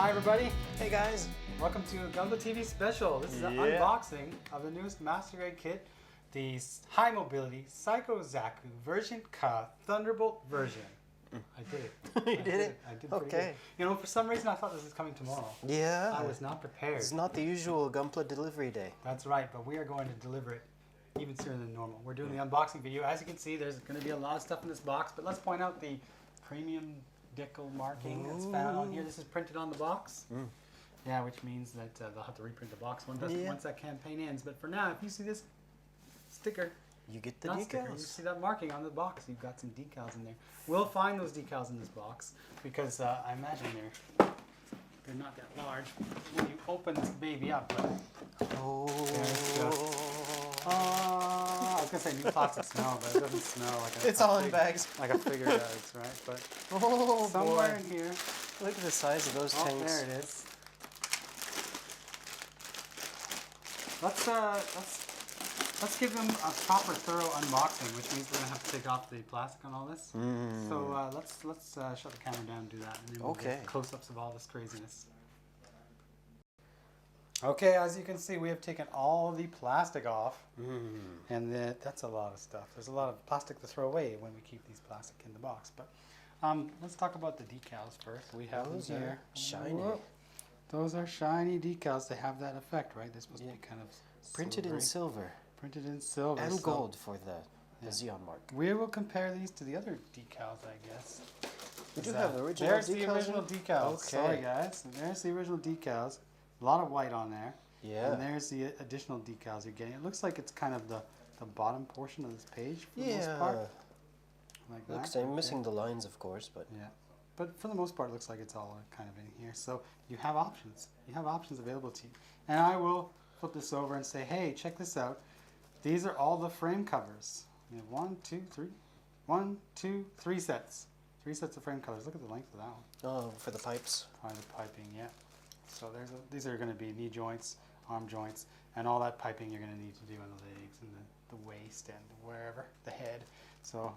Hi everybody, Hey guys. welcome to a Gunpla TV special. This is an unboxing of the newest Master Grade kit, the High Mobility Psycho Zaku Ver.Ka Thunderbolt version. I did it. You did it? I did pretty good. You know, for some reason I thought this was coming tomorrow. Yeah. I was not prepared. It's not the usual Gunpla delivery day. That's right, but we are going to deliver it even sooner than normal. We're doing the unboxing video. As you can see, there's going to be a lot of stuff in this box, but let's point out the premium decal marking that's found on here. This is printed on the box. Yeah, which means that they'll have to reprint the box once that campaign ends. But for now, if you see this sticker, you get the decals. Sticker, you see that marking on the box. You've got some decals in there. We'll find those decals in this box because I imagine they're not that large when you open this baby up. But I was gonna say new plastic smell, but it doesn't smell like a. It's all in bags, like a figure does, right? But somewhere in here. Look at the size of those tanks. There it is. Let's give them a proper, thorough unboxing, which means we're gonna have to take off the plastic on all this. So let's shut the camera down and do that, and then we'll get close-ups of all this craziness. Okay, as you can see, we have taken all the plastic off, and that's a lot of stuff. There's a lot of plastic to throw away when we keep these plastic in the box. But let's talk about the decals first. We have those them here. Shiny. Whoa. Those are shiny decals. They have that effect, right? They're supposed to be kind of printed in silver. Printed in silver. And gold for the Xeon mark. We will compare these to the other decals, I guess. We do have original There's decals. the original decals. Okay. Sorry, guys. There's the original decals. A lot of white on there. Yeah. And there's the additional decals you're getting. It looks like it's kind of the bottom portion of this page for the most part. Like looks, that. I'm missing the lines, of course, but yeah. But for the most part, it looks like it's all kind of in here. So you have options. You have options available to you. And I will flip this over and say, hey, check this out. These are all the frame covers. You have 1, 2, 3. 1, 2, 3 sets. 3 sets of frame covers. Look at the length of that one. oh, for the pipes. The piping, yeah. So these are going to be knee joints, arm joints, and all that piping you're going to need to do on the legs and the waist and wherever, the head. So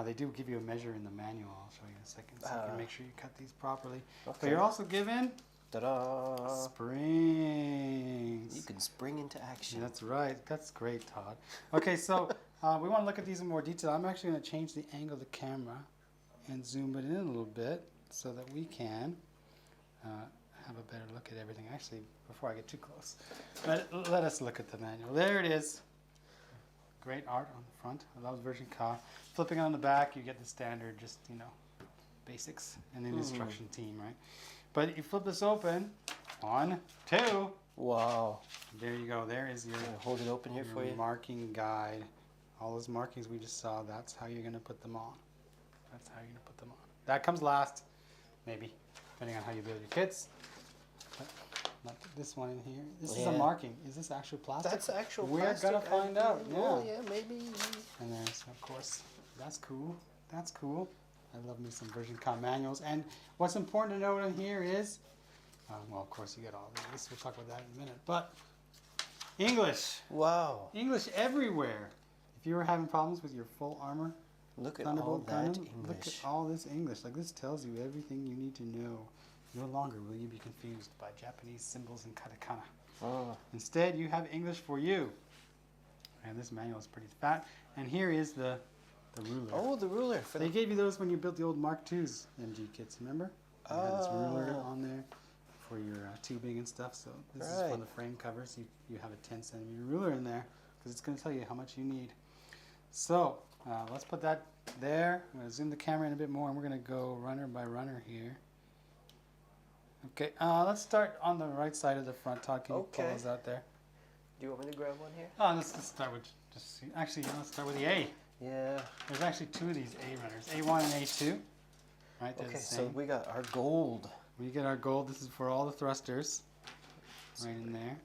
they do give you a measure in the manual. I'll show you in a second, so you can make sure you cut these properly. Okay. But you're also given springs. You can spring into action. That's right. That's great, Todd. Okay, so we want to look at these in more detail. I'm actually going to change the angle of the camera and zoom it in a little bit so that we can have a better look at everything. Actually, before I get too close, let us look at the manual. There it is. Great art on the front. I love Ver.Ka. Flipping on the back, you get the standard, just, you know, basics and an instruction team, right? But you flip this open. 1, 2. Wow. There you go. There is your hold it open here for you. Marking guide. All those markings we just saw, that's how you're going to put them on. That's how you're going to put them on. That comes last, maybe, depending on how you build your kits. But not this one in here. This is a marking. Is this actual plastic? That's actual plastic. We're going to find out. Yeah. Well, yeah, maybe. And there's, of course, that's cool. That's cool. I love me some Ver.Ka manuals. And what's important to note on here is, well, of course, you get all these. We'll talk about that in a minute. But English. Wow. English everywhere. If you were having problems with your full armor, look at Thunderbolt all that Gundam, English. look at all this English. Like, this tells you everything you need to know. No longer will you be confused by Japanese symbols and katakana. Instead, you have English for you. And this manual is pretty fat. And here is the ruler. Oh, the ruler. They gave you those when you built the old Mark II's MG kits, remember? You had this ruler on there for your tubing and stuff. So this is for the frame covers. You have a 10-centimeter ruler in there because it's going to tell you how much you need. So let's put that there. I'm going to zoom the camera in a bit more, and we're going to go runner by runner here. Okay, let's start on the right side of the front. Todd, can you pull those out there? Do you want me to grab one here? Let's just start with actually, let's start with the A. Yeah. There's actually 2 of these A runners, A1 and A2. Right, okay, so we got our gold. We get our gold. This is for all the thrusters, right in there.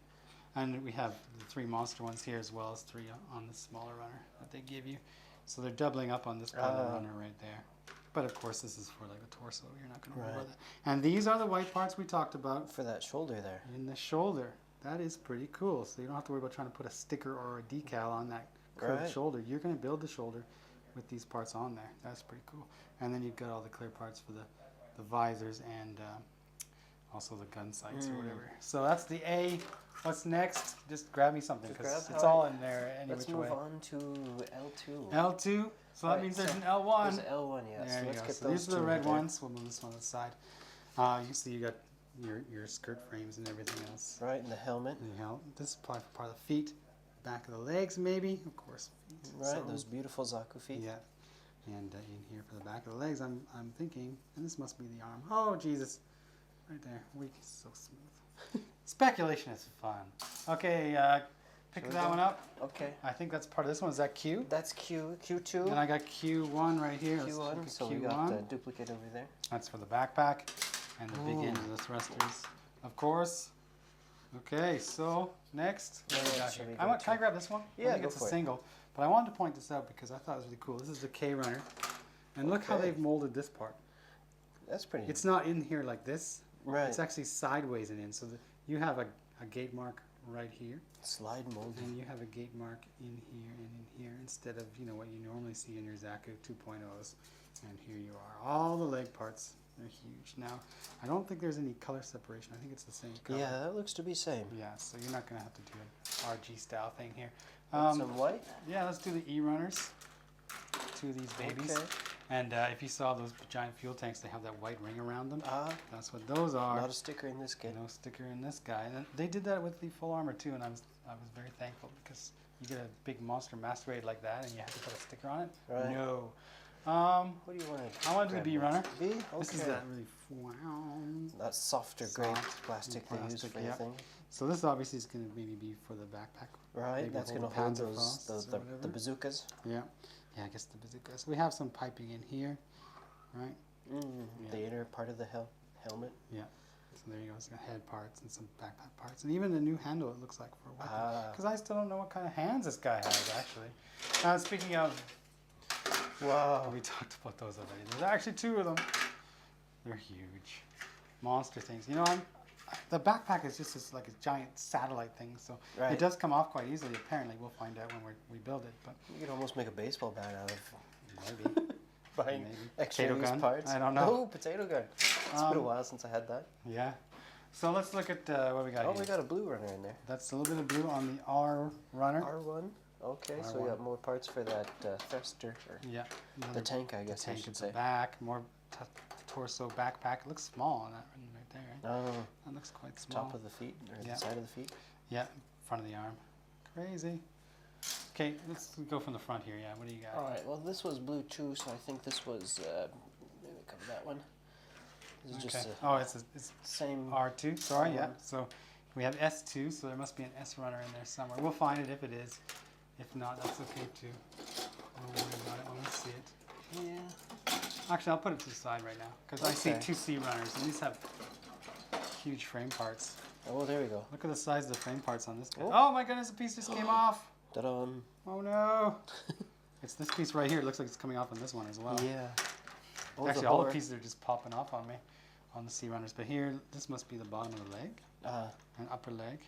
And we have the 3 monster ones here, as well as 3 on the smaller runner that they give you. So they're doubling up on this part of the runner right there. But of course, this is for like a torso. You're not going to worry about that. And these are the white parts we talked about. For that shoulder there. In the shoulder. That is pretty cool. So you don't have to worry about trying to put a sticker or a decal on that curved shoulder. You're going to build the shoulder with these parts on there. That's pretty cool. And then you've got all the clear parts for the visors and Also the gun sights or whatever. So that's the A. What's next? Just grab me something Just because grab it's how all I- in there any Let's which move way. on to L2. L2. So that Right, means there's so an L1. There's L1, yeah. There So you let's go. get So those these are the two red there. ones. We'll move this one aside. You see you got your skirt frames and everything else. Right, and the helmet. Anyhow, this is probably for part of the feet, back of the legs maybe, of course. Feet. Right, So, those beautiful Zaku feet. yeah. And in here for the back of the legs, I'm thinking, and this must be the arm. Oh Jesus, right there, weak, so smooth. Speculation is fun. Okay, pick Should we that go? one up. Okay. I think that's part of this one. Is that Q? That's Q2. And I got Q1 right here. Let's look Q1, at so Q1. we got the duplicate over there. That's for the backpack and the big end of the thrusters, of course. Okay, so next, what do we got should here? we go Can I grab this one? Yeah, I think go it's for a it. single, but I wanted to point this out because I thought it was really cool. This is the K runner, and look how Okay. they've molded this part. That's pretty. It's not in here like this. right. It's actually sideways and in, so you have a gate mark right here, Slide mold. and you have a gate mark in here and in here instead of what you normally see in your Zaku 2.0s. And here you are. All the leg parts. They're huge. Now, I don't think there's any color separation. I think it's the same color. Yeah, that looks to be same. Yeah, so you're not going to have to do an RG style thing here. Some white. Yeah, let's do the E runners. Two of these babies. Okay. And if you saw those giant fuel tanks, they have that white ring around them. That's what those Not are. a sticker in this kit. No sticker in this guy. And they did that with the full armor too, and I was very thankful because you get a big monster masquerade like that, and you have to put a sticker on it. Right. No. What do you want to I want to do the B runner. B? Okay. This is that really wow. That softer grade Soft plastic they use plastic, for your yep. thing. So this obviously is going to maybe be for the backpack. Right, Maybe that's hold going to the hold Panzer those, Fausts the or whatever. bazookas. Yeah. Yeah, I guess the bazookas. We have some piping in here, right? Yeah. Yeah. The inner part of the helmet. Yeah. So there you go. It's got head parts and some backpack parts. And even the new handle, it looks like, for a weapon. Because I still don't know what kind of hands this guy has, actually. Speaking of... Wow. We talked about those already. There's actually two of them. They're huge. Monster things. The backpack is just this, like a giant satellite thing, so Right. it does come off quite easily, apparently. We'll find out when we build it, but You could almost make a baseball bat out of maybe. buying Maybe. extra Potato used gun? parts. I don't know. Oh, potato gun. It's been a while since I had that. Yeah. So let's look at what we got Oh, here. we got a blue runner in there. That's a little bit of blue on the R runner. R1. Okay, so we R1. got more parts for that thruster, or Yeah. the Another tank, I guess I tank should at the say. back. More torso backpack. It looks small on that one right there, right? Oh, That looks quite small. top of the feet, or Yeah. the side of the feet. Yeah, front of the arm. Crazy. Okay, let's go from the front here. Yeah, what do you got? All right, well, this was blue too, so I think this was, maybe cover that one. This is Okay. just Oh, it's same. R2. Sorry, yeah. R1. So we have S2, so there must be an S runner in there somewhere. We'll find it if it is. If not, that's okay too. Don't worry about it when we see it. Yeah. Actually, I'll put it to the side right now because I see Okay. two C runners, and these have huge frame parts. Oh, there we go. Look at the size of the frame parts on this guy. Oh. Oh my goodness, a piece just came off. Ta-da. Oh no. It's this piece right here. It looks like it's coming off on this one as well. Yeah. Oh, Actually, the all the bore. pieces are just popping off on me on the C runners. But here, this must be the bottom of the leg and upper leg.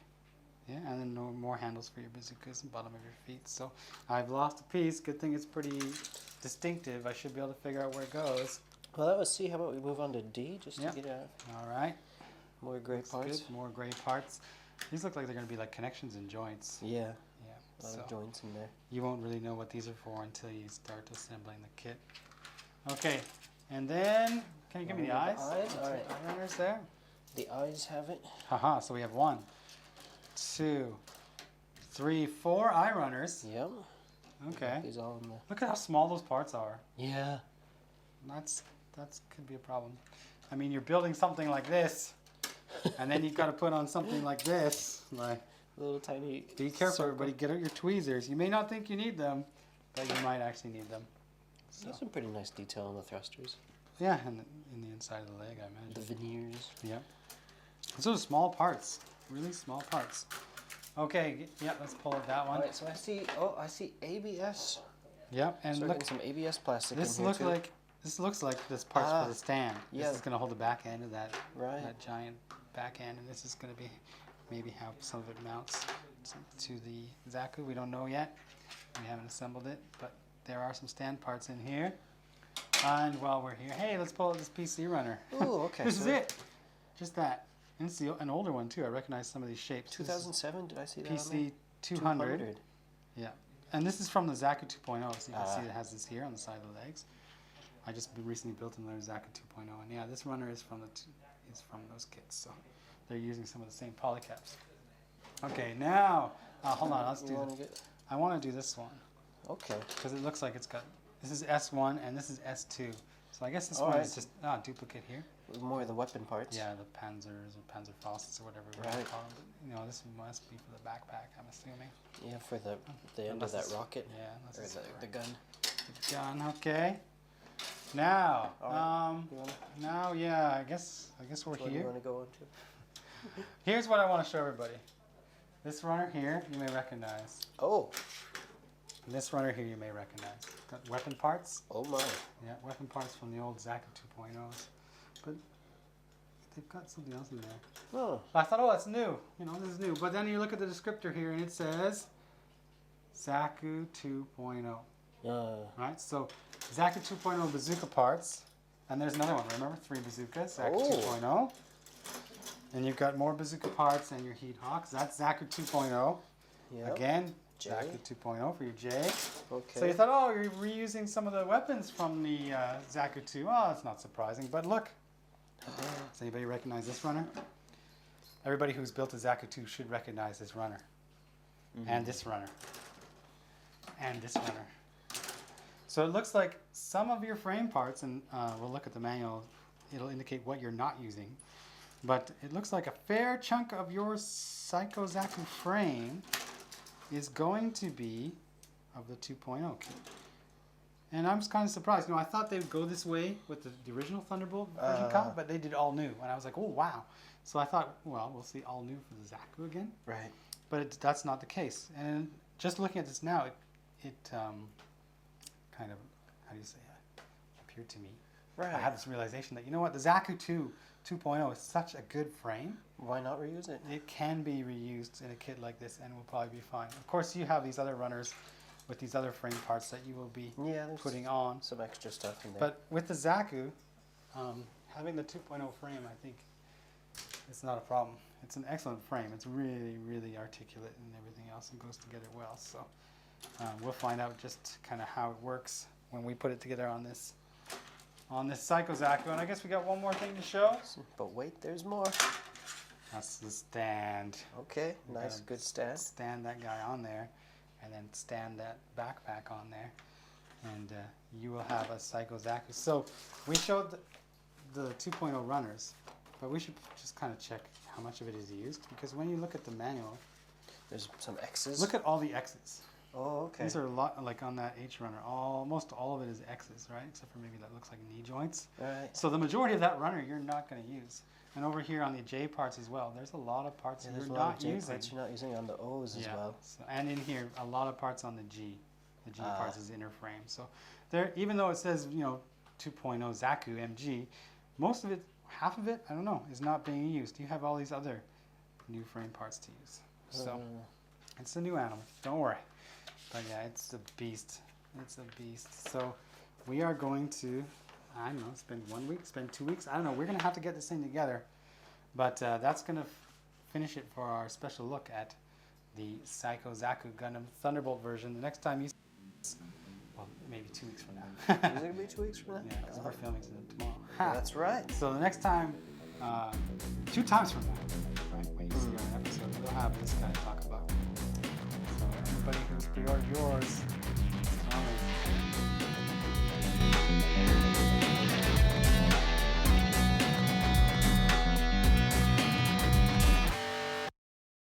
Yeah, and then no more handles for your bazookas and bottom of your feet. So I've lost a piece. Good thing it's pretty distinctive. I should be able to figure out where it goes. Well, that was C. How about we move on to D, just Yeah. to get out All right. more gray Looks parts. good. More gray parts. These look like they're going to be like connections and joints. Yeah, Yeah. a lot So of joints in there. you won't really know what these are for until you start assembling the kit. Okay. And then, can you give me the eyes? Eyes, all right. Eye runners there. The eyes have it. Haha, so we have 1, 2, 3, 4 eye runners. Yep. Okay. These all in the. Look at how small those parts are. Yeah. That's could be a problem. I mean, you're building something like this, and then you've got to put on something like this. Like, Little tiny. be careful, circle. everybody. Get out your tweezers. You may not think you need them, but you might actually need them. So, There's some pretty nice detail on the thrusters. yeah, and in the inside of the leg, I The imagine. veneers. Yeah. Those are small parts. Really small parts. Okay. Yeah. Let's pull out that one. All right, so I see. Oh, I see ABS. Yeah, and So we're look. getting some ABS plastic This in here looks too. like this part's for the stand. yeah. This is going to hold the back end of that Right. that giant back end, and this is going to be maybe how some of it mounts to the Zaku. We don't know yet. We haven't assembled it, but there are some stand parts in here. And while we're here, hey, let's pull out this PC runner. Ooh, okay. This is so it. Just that. And it's an older one too. I recognize some of these shapes. 2007, did I see that on there? PC 200. Yeah. And this is from the Zaku 2.0, so you can see it has this here on the side of the legs. I just recently built another Zaku 2.0, and yeah, this runner is from those kits, so they're using some of the same polycaps. Okay, now hold on, let's do it. I want to do this one. Okay. Because it looks like it's got, this is S1 and this is S2. So I guess this one is just duplicate here. More of the weapon parts. Yeah, the Panzers or Panzerfausts or whatever we want to call them. But, you know, this must be for the backpack, I'm assuming. Yeah, for the end of that rocket. Yeah, or the gun. The gun, okay. Now, now, yeah, I guess we're here. What do you want to go into? Here's what I want to show everybody. This runner here, you may recognize. Oh. This runner here, you may recognize. Got weapon parts. Oh my. Yeah, weapon parts from the old Zaku 2.0s. But they've got something else in there. Oh. I thought, oh, that's new. You know, this is new. But then you look at the descriptor here, and it says Zaku 2.0. Right? So Zaku 2.0 bazooka parts. And there's another one. Remember? 3 bazookas. Zaku 2.0. And you've got more bazooka parts and your heat hawks. That's Zaku 2.0. Yep. Again, J. Zaku 2.0 for your J. Okay. So you thought, oh, you're reusing some of the weapons from the Zaku 2. Oh, that's not surprising. But look. Does anybody recognize this runner? Everybody who's built a Zaku 2 should recognize this runner. And this runner. And this runner. So it looks like some of your frame parts, and we'll look at the manual, it'll indicate what you're not using. But it looks like a fair chunk of your Psycho Zaku frame is going to be of the 2.0 kit. And I'm just kind of surprised. You know, I thought they would go this way with the original Thunderbolt Ver.Ka, but they did all new. And I was like, oh, wow. So I thought, well, we'll see all new for the Zaku again. Right. But that's not the case. And just looking at this now, it kind of, how do you say it, appeared to me. Right. I had this realization that, you know what, the Zaku 2.0 is such a good frame. Why not reuse it? It can be reused in a kit like this and will probably be fine. Of course, you have these other runners with these other frame parts that you will be putting on. Some extra stuff in there. But with the Zaku, having the 2.0 frame, I think it's not a problem. It's an excellent frame. It's really, really articulate and everything else and goes together well. So we'll find out just kind of how it works when we put it together on this Psycho Zaku. And I guess we got one more thing to show. But wait, there's more. That's the stand. Okay, nice, good stand. Stand that guy on there, and then stand that backpack on there, and you will have a Psycho Zaku. So we showed the 2.0 runners, but we should just kind of check how much of it is used, because when you look at the manual, there's some X's. Look at all the X's. Oh, okay. These are a lot, like on that H runner, almost all of it is X's, right? Except for maybe that looks like knee joints. Right. So the majority of that runner you're not going to use. And over here on the J parts as well, there's a lot of parts you're not using. Parts you're not using on the O's as well. So, and in here, a lot of parts on the G. The G parts is inner frame. So there, even though it says, you know, 2.0 Zaku MG, most of it, half of it, I don't know, is not being used. You have all these other new frame parts to use. So it's a new animal. Don't worry. But yeah, it's a beast. It's a beast. So we are going to, I don't know, spend 1 week, spend 2 weeks. I don't know. We're going to have to get this thing together. But that's going to finish it for our special look at the Psycho Zaku Gundam Thunderbolt version. The next time you see, well, maybe 2 weeks from now. Is it going to be 2 weeks from now? Yeah, because we're filming tomorrow. That's right. So the next time, 2 times from now, right, when you see our episode, we'll have this guy to talk about. So everybody who's pre-ordered yours,